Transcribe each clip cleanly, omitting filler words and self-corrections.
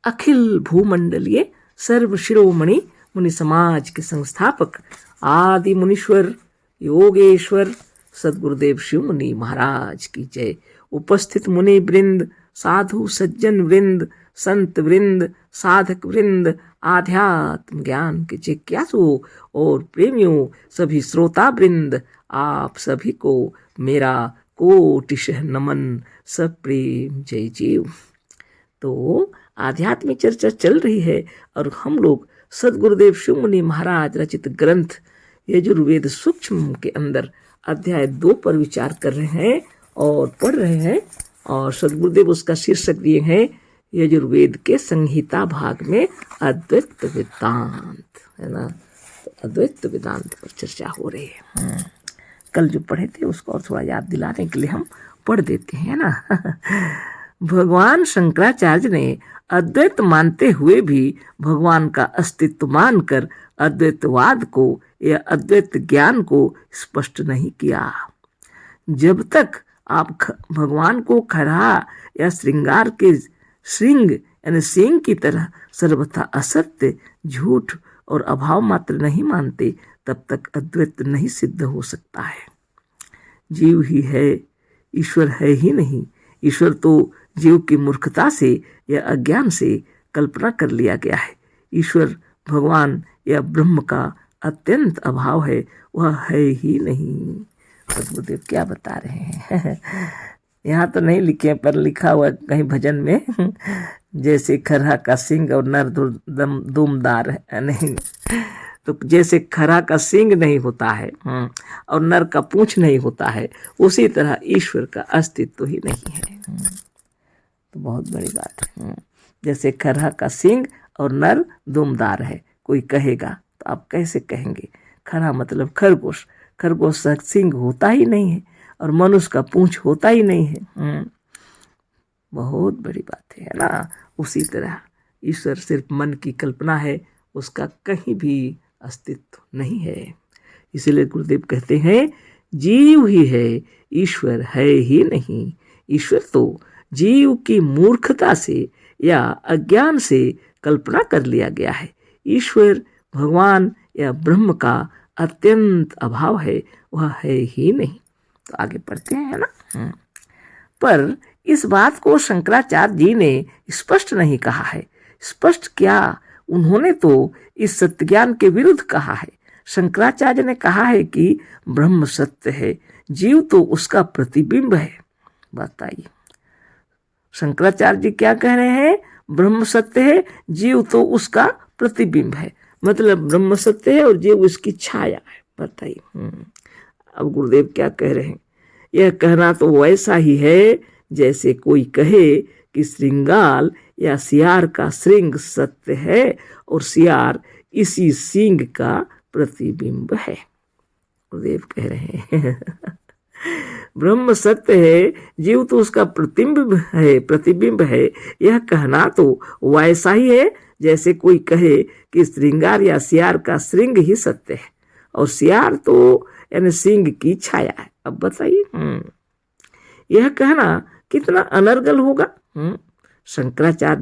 अखिल भूमंडलीय सर्व शिरोमणि मुनि समाज के संस्थापक आदि मुनीश्वर योगेश्वर सदगुरुदेव शिव मुनि महाराज की जय। उपस्थित मुनि वृंद, साधु सज्जन वृंद, संत वृंद, साधक वृंद, आध्यात्म ज्ञान के जिज्ञासु और प्रेमियों, सभी श्रोता वृंद, आप सभी को मेरा कोटिशः नमन, सब प्रेम जय जीव। तो आध्यात्मिक चर्चा चल रही है और हम लोग सदगुरुदेव शिव मुनि महाराज रचित ग्रंथ यजुर्वेद सूक्ष्म के अंदर अध्याय 2 पर विचार कर रहे हैं और पढ़ रहे हैं। और सदगुरुदेव उसका शीर्षक दिए हैं यजुर्वेद के संहिता भाग में अद्वैत वेदांत, है ना। तो अद्वैत वेदांत पर चर्चा हो रही है। कल जो पढ़े थे उसको और थोड़ा याद दिलाने के लिए हम पढ़ देते हैं ना। भगवान शंकराचार्य ने अद्वैत मानते हुए भी भगवान का अस्तित्व मानकर अद्वैतवाद को या अद्वैत ज्ञान को स्पष्ट नहीं किया। जब तक आप भगवान को खरा या श्रृंगार के श्रृंग यानी सिंह की तरह सर्वथा असत्य, झूठ और अभाव मात्र नहीं मानते, तब तक अद्वैत नहीं सिद्ध हो सकता है। जीव ही है, ईश्वर है ही नहीं। ईश्वर तो जीव की मूर्खता से या अज्ञान से कल्पना कर लिया गया है। ईश्वर भगवान या ब्रह्म का अत्यंत अभाव है, वह है ही नहीं। सदगुरुदेव क्या बता रहे हैं? यहाँ तो नहीं लिखे पर लिखा हुआ कहीं भजन में, जैसे खरहा का सिंह और नर दुमदार है। नहीं तो जैसे खरा का सिंग नहीं होता है और नर का पूंछ नहीं होता है, उसी तरह ईश्वर का अस्तित्व ही नहीं है। तो बहुत बड़ी बात है। जैसे खरा का सिंग और नर दुमदार है, कोई कहेगा तो आप कैसे कहेंगे? खरा मतलब खरगोश, खरगोश का सिंग होता ही नहीं है और मनुष्य का पूंछ होता ही नहीं है। बहुत बड़ी बात है ना। उसी तरह ईश्वर सिर्फ मन की कल्पना है, उसका कहीं भी अस्तित्व नहीं है। इसीलिए गुरुदेव कहते हैं जीव ही है, ईश्वर है ही नहीं। ईश्वर तो जीव की मूर्खता से या अज्ञान से कल्पना कर लिया गया है। ईश्वर भगवान या ब्रह्म का अत्यंत अभाव है, वह है ही नहीं। तो आगे पढ़ते हैं ना। पर इस बात को शंकराचार्य जी ने स्पष्ट नहीं कहा है। स्पष्ट क्या, उन्होंने तो इस सत्य ज्ञान के विरुद्ध कहा है। शंकराचार्य ने कहा है कि ब्रह्म सत्य है, जीव तो उसका प्रतिबिंब है। बताइए, शंकराचार्य जी क्या कह रहे हैं? ब्रह्म सत्य है, जीव तो उसका प्रतिबिंब है। मतलब ब्रह्म सत्य है और जीव उसकी छाया है। बताइए। अब गुरुदेव क्या कह रहे हैं? यह कहना तो वैसा ही है जैसे कोई कहे कि श्रृंगाल या सियार का श्रृंग सत्य है और सियार इसी सिंह का प्रतिबिंब है। गुरुदेव कह रहे हैं ब्रह्म सत्य है, जीव तो उसका प्रतिबिंब है। यह कहना तो वैसा ही है जैसे कोई कहे कि श्रृंगार या सियार का श्रृंग ही सत्य है और सियार तो यानी सिंह की छाया है। अब बताइए, यह कहना कितना अनर्गल होगा। शंकराचार्य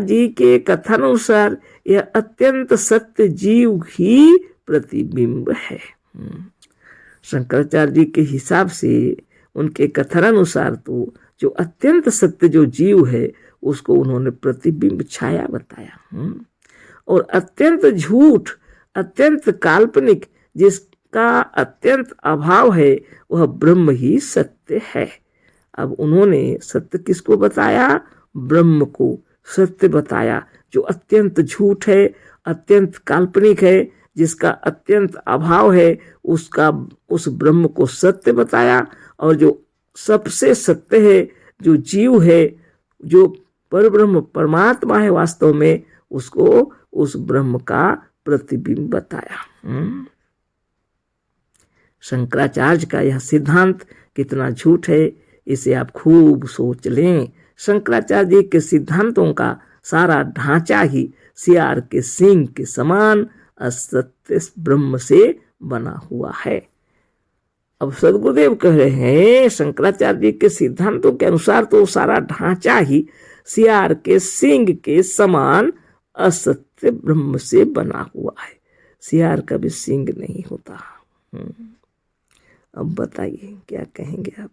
जी के कथनानुसार यह अत्यंत सत्य जीव ही प्रतिबिंब है। शंकराचार्य जी के हिसाब से, उनके कथनानुसार तो जो अत्यंत सत्य जो जीव है उसको उन्होंने प्रतिबिंब छाया बताया। और अत्यंत झूठ, अत्यंत काल्पनिक, जिसका अत्यंत अभाव है, वह ब्रह्म ही सत्य है। अब उन्होंने सत्य किसको बताया? ब्रह्म को सत्य बताया, जो अत्यंत झूठ है, अत्यंत काल्पनिक है, जिसका अत्यंत अभाव है, उस ब्रह्म को सत्य बताया। और जो सबसे सत्य है, जो जीव है, जो परब्रह्म परमात्मा है वास्तव में, उसको उस ब्रह्म का प्रतिबिंब बताया। शंकराचार्य का यह सिद्धांत कितना झूठ है, इसे आप खूब सोच लें। शंकराचार्य जी के सिद्धांतों का सारा ढांचा ही सियार के सिंह के समान असत्य ब्रह्म से बना हुआ है। अब सदगुरुदेव कह रहे हैं शंकराचार्य जी के सिद्धांतों के अनुसार तो सारा ढांचा ही सियार के सींग के समान असत्य ब्रह्म से बना हुआ है। सियार का भी सींग नहीं होता। अब बताइए क्या कहेंगे आप?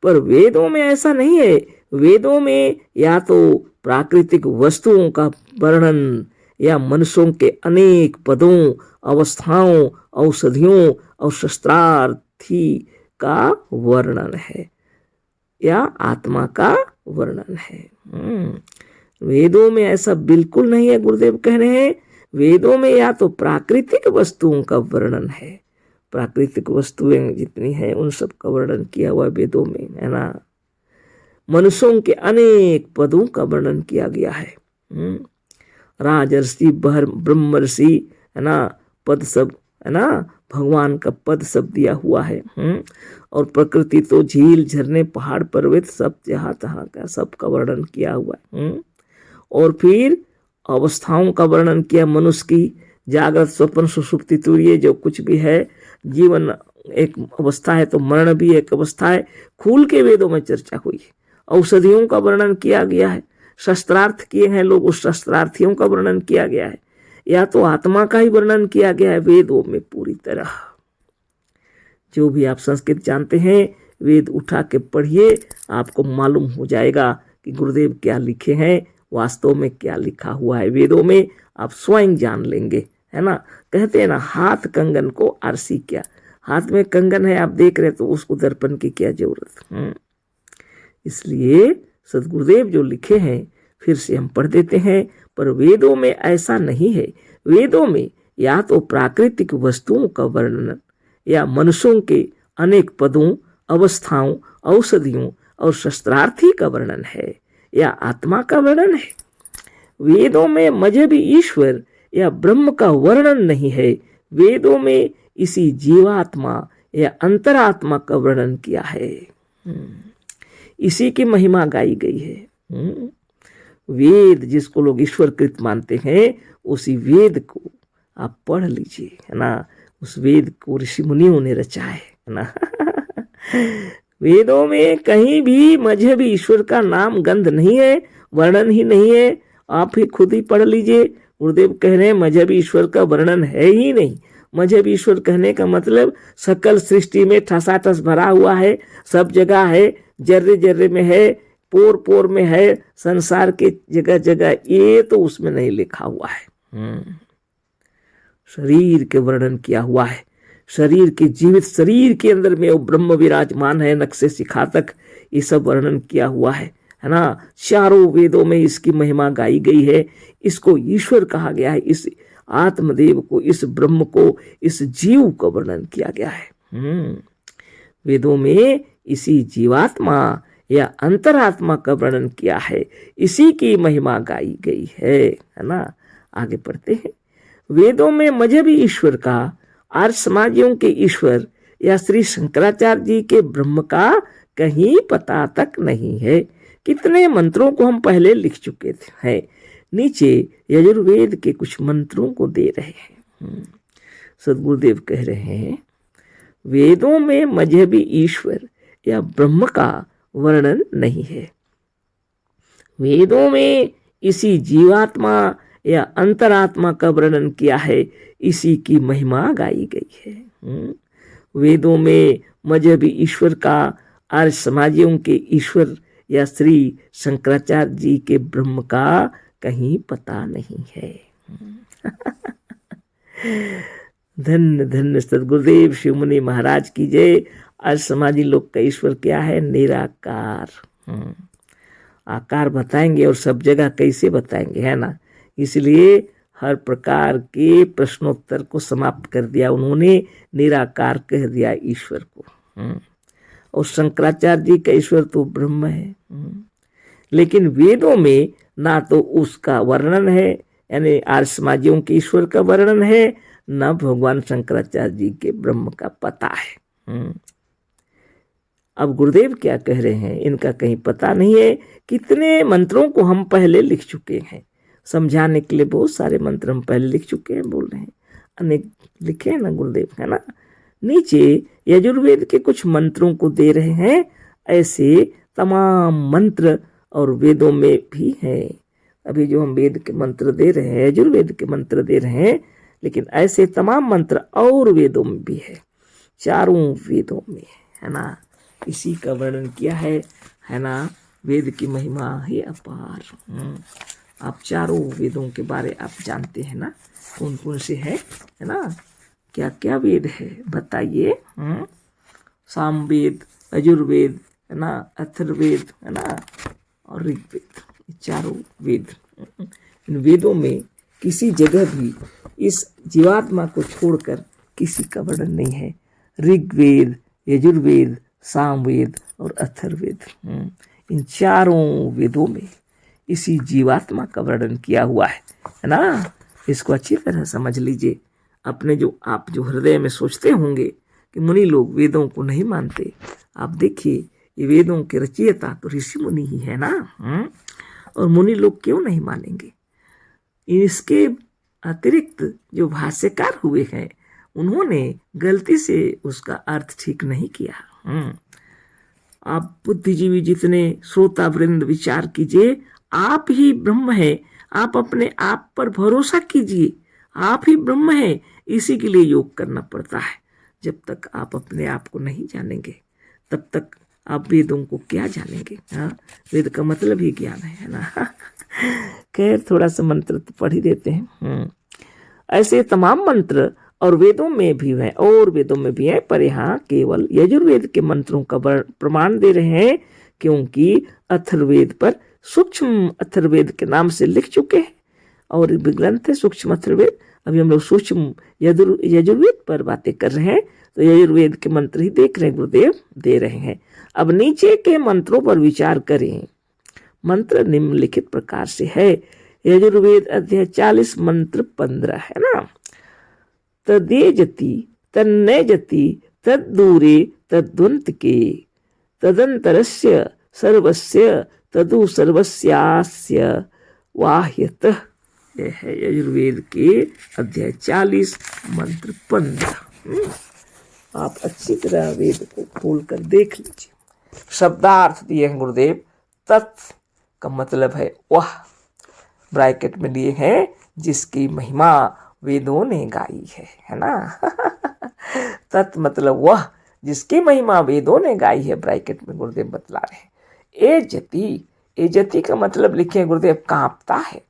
पर वेदों में ऐसा नहीं है। वेदों में या तो प्राकृतिक वस्तुओं का वर्णन या मनुष्यों के अनेक पदों, अवस्थाओं, औषधियों और शस्त्रार्थी का वर्णन है या आत्मा का वर्णन है। वेदों में ऐसा बिल्कुल नहीं है। गुरुदेव कह रहे हैं वेदों में या तो प्राकृतिक वस्तुओं का वर्णन है, प्राकृतिक वस्तुएं जितनी है उन सब का वर्णन किया हुआ वेदों में, है ना। मनुष्यों के अनेक पदों का वर्णन किया गया है। राजर्षि, ब्रह्मर्षि, है ना, पद सब, है ना, भगवान का पद सब दिया हुआ है। और प्रकृति तो झील, झरने, पहाड़, पर्वत सब जहाँ तहाँ का सब का वर्णन किया हुआ है। और फिर अवस्थाओं का वर्णन किया, मनुष्य की जागृत, स्वप्न, सुषुप्ति, तुरीय जो कुछ भी है। जीवन एक अवस्था है तो मरण भी एक अवस्था है। खुल के वेदों में चर्चा हुई है। औषधियों का वर्णन किया गया है। शस्त्रार्थ किए हैं लोग, उस शस्त्रार्थियों का वर्णन किया गया है। या तो आत्मा का ही वर्णन किया गया है वेदों में पूरी तरह। जो भी आप संस्कृत जानते हैं वेद उठा के पढ़िए, आपको मालूम हो जाएगा कि गुरुदेव क्या लिखे हैं, वास्तव में क्या लिखा हुआ है वेदों में। आप स्वयं जान लेंगे, है ना। कहते हैं ना, हाथ कंगन को आरसी क्या। हाथ में कंगन है, आप देख रहे तो उसको दर्पण की क्या जरूरत। इसलिए सदगुरुदेव जो लिखे हैं फिर से हम पढ़ देते हैं। पर वेदों में ऐसा नहीं है। वेदों में या तो प्राकृतिक वस्तुओं का वर्णन या मनुष्यों के अनेक पदों, अवस्थाओं, औषधियों और शस्त्रार्थी का वर्णन है या आत्मा का वर्णन है। वेदों में मजहबी ईश्वर या ब्रह्म का वर्णन नहीं है। वेदों में इसी जीवात्मा या अंतरात्मा का वर्णन किया है। इसी की महिमा गाई गई है। वेद जिसको लोग ईश्वरकृत मानते हैं, उसी वेद को आप पढ़ लीजिए, है ना। उस वेद को ऋषि मुनियों ने रचा है ना। वेदों में कहीं भी मजहबी ईश्वर का नाम गंध नहीं है, वर्णन ही नहीं है। आप ही खुद ही पढ़ लीजिए। गुरुदेव कह रहे हैं मजहबी ईश्वर का वर्णन है ही नहीं। मजहबी ईश्वर कहने का मतलब सकल सृष्टि में ठसाठस भरा हुआ है, सब जगह है, जर्रे जर्रे में है, पोर पोर में है, संसार के जगह जगह, ये तो उसमें नहीं लिखा हुआ है। शरीर के वर्णन किया हुआ है। शरीर के, जीवित शरीर के अंदर में वो ब्रह्म विराजमान है, नक्शे सिखा तक ये सब वर्णन किया हुआ है ना। चारों वेदों में इसकी महिमा गाई गई है। इसको ईश्वर कहा गया है। इस आत्मदेव को, इस ब्रह्म को, इस जीव को वर्णन किया गया है। वेदों में इसी जीवात्मा या अंतरात्मा का वर्णन किया है। इसी की महिमा गाई गई है ना। आगे पढ़ते हैं। वेदों में मजहबी ईश्वर का, आर्य समाजियों के ईश्वर या श्री शंकराचार्य जी के ब्रह्म का कहीं पता तक नहीं है। कितने मंत्रों को हम पहले लिख चुके हैं। नीचे यजुर्वेद के कुछ मंत्रों को दे रहे हैं। सदगुरुदेव कह रहे हैं वेदों में मजहबी ईश्वर या ब्रह्म का वर्णन नहीं है। वेदों में इसी जीवात्मा या अंतरात्मा का वर्णन किया है। इसी की महिमा गाई गई है। वेदों में मजहबी ईश्वर का, आर्य समाजियों के ईश्वर या श्री शंकराचार्य जी के ब्रह्म का कहीं पता नहीं है। धन्य धन्य सदगुरुदेव शिव मुनि महाराज की जय। आज समाजी लोग का ईश्वर क्या है? निराकार। आकार बताएंगे और सब जगह कैसे बताएंगे, है ना। इसलिए हर प्रकार के प्रश्नोत्तर को समाप्त कर दिया उन्होंने, निराकार कह दिया ईश्वर को। और शंकराचार्य जी का ईश्वर तो ब्रह्म है। लेकिन वेदों में ना तो उसका वर्णन है, यानी आर्य समाजियों के ईश्वर का वर्णन है, ना भगवान शंकराचार्य जी के ब्रह्म का पता है। अब गुरुदेव क्या कह रहे हैं इनका कहीं पता नहीं है। कितने मंत्रों को हम पहले लिख चुके हैं, समझाने के लिए बहुत सारे मंत्र हम पहले लिख चुके हैं, बोल रहे हैं अनेक लिखे हैं ना गुरुदेव, है ना। नीचे यजुर्वेद के कुछ मंत्रों को दे रहे हैं। ऐसे तमाम मंत्र और वेदों में भी हैं। अभी जो हम वेद के मंत्र दे रहे हैं, यजुर्वेद के मंत्र दे रहे हैं, लेकिन ऐसे तमाम मंत्र और वेदों में भी है, चारों वेदों में, है ना। इसी का वर्णन किया है ना। वेद की महिमा ही अपार। आप चारों वेदों के बारे आप जानते हैं ना, कौन कौन से है ना, क्या क्या वेद है बताइए। सामवेद, यजुर्वेद, है ना, अथर्ववेद, है ना, और ऋग्वेद, चारों वेद। इन वेदों में किसी जगह भी इस जीवात्मा को छोड़कर किसी का वर्णन नहीं है। ऋग्वेद, यजुर्वेद, सामवेद और अथर्ववेद, इन चारों वेदों में इसी जीवात्मा का वर्णन किया हुआ है ना। इसको अच्छी तरह समझ लीजिए। अपने जो आप जो हृदय में सोचते होंगे कि मुनि लोग वेदों को नहीं मानते, आप देखिए ये वेदों के रचयिता तो ऋषि मुनि ही है ना। और मुनि लोग क्यों नहीं मानेंगे? इसके अतिरिक्त जो भाष्यकार हुए हैं उन्होंने गलती से उसका अर्थ ठीक नहीं किया। आप बुद्धिजीवी जितने श्रोता वृंद विचार कीजिए, आप ही ब्रह्म है। आप अपने आप पर भरोसा कीजिए, आप ही ब्रह्म है। इसी के लिए योग करना पड़ता है। जब तक आप अपने आप को नहीं जानेंगे तब तक आप वेदों को क्या जानेंगे। वेद का मतलब ही ज्ञान है ना। खैर थोड़ा सा मंत्र तो पढ़ ही देते हैं। ऐसे तमाम मंत्र और वेदों में भी है, और वेदों में भी है, पर यहाँ केवल यजुर्वेद के मंत्रों का प्रमाण दे रहे हैं, क्योंकि अथर्ववेद पर सूक्ष्म अथर्ववेद के नाम से लिख चुके हैं और भी ग्रंथ है सूक्ष्म अथर्ववेद। अभी हम लोग सूक्ष्म यजुर्वेद पर बातें कर रहे हैं, तो यजुर्वेद के मंत्र ही देख रहे हैं, गुरुदेव दे रहे हैं। अब नीचे के मंत्रों पर विचार करें। मंत्र निम्नलिखित प्रकार से है। यजुर्वेद अध्याय 40 मंत्र 15 है ना। तदेजति तन्नयजति तद्दूरे तद्वंत के तदंतरस्य सर्वस्य तदु सर्वस्यास्य वाह्यतः। यह है यजुर्वेद के अध्याय 40 मंत्र 15। आप अच्छी तरह वेद को खोल कर देख लीजिए। शब्दार्थ दिए हैं गुरुदेव। तत् का मतलब है वह, ब्रैकेट में लिए हैं, जिसकी महिमा वेदों ने गाई है ना। तत् मतलब वह जिसकी महिमा वेदों ने गाई है, ब्रैकेट में गुरुदेव बतला रहे हैं। ए जति का मतलब लिखे गुरुदेव कांपता है।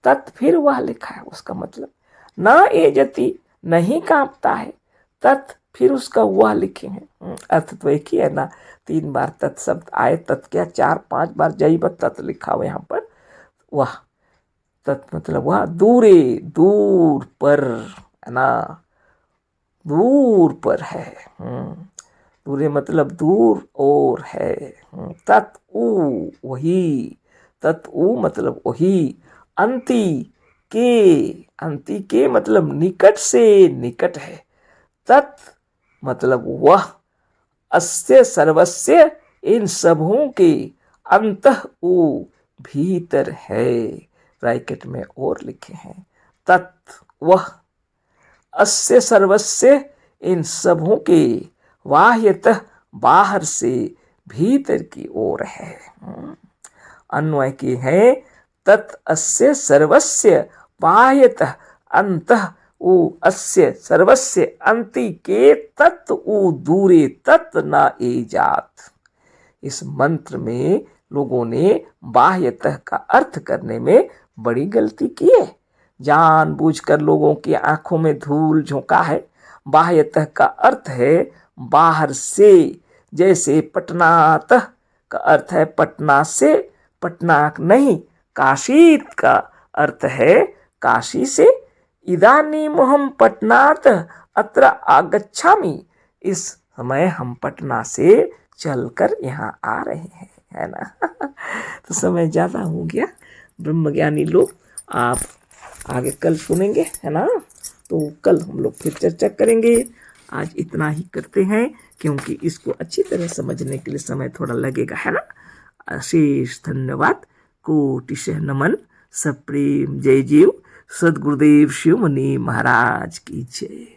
तत् फिर वह लिखा है, उसका मतलब ना ए जति नहीं कांपता है, तत् फिर उसका वह लिखे हैं। अर्थ तो एक ही है ना। 3 बार तत् शब्द आए, तत् क्या 4-5 बार जैव तत् लिखा हुआ यहाँ पर। वह तत् मतलब वह दूरे, दूर पर, है ना, दूर पर है। दूरे मतलब दूर और है। तत् उ वही, तत् उ मतलब वही। अंति के मतलब निकट से निकट है। तत् मतलब वह। अस्य सर्वस्य इन सबों के अंतः उ भीतर है। ब्रैकेट में और लिखे हैं तत् वह। अस्य सर्वस्य इन सबों के बाह्यतः बाहर से भीतर की ओर है। अन्वय के है तत् अस्य सर्वस्य बाह्यतः अंतः उ अस्य सर्वस्य अंति के तत् उ दूरे तत् न एजात। इस मंत्र में लोगों ने बाह्यतः का अर्थ करने में बड़ी गलती की है। जानबूझकर लोगों की आंखों में धूल झोंका है। बाह्यतः का अर्थ है बाहर से। जैसे पटनातः का अर्थ है पटना से, पटनाक नहीं। काशीत का अर्थ है काशी से। इदानीमहं पटनात् अत्र आगच्छामि। इस समय हम पटना से चलकर यहाँ आ रहे हैं, है ना। तो समय ज़्यादा हो गया। ब्रह्मज्ञानी लोग आप आगे कल सुनेंगे, है ना। तो कल हम लोग फिर चर्चा करेंगे। आज इतना ही करते हैं, क्योंकि इसको अच्छी तरह समझने के लिए समय थोड़ा लगेगा, है ना। अशेष धन्यवाद, कोटिशः नमन, सप्रेम जय जीव। सदगुरुदेव शिव मुनि महाराज की जय।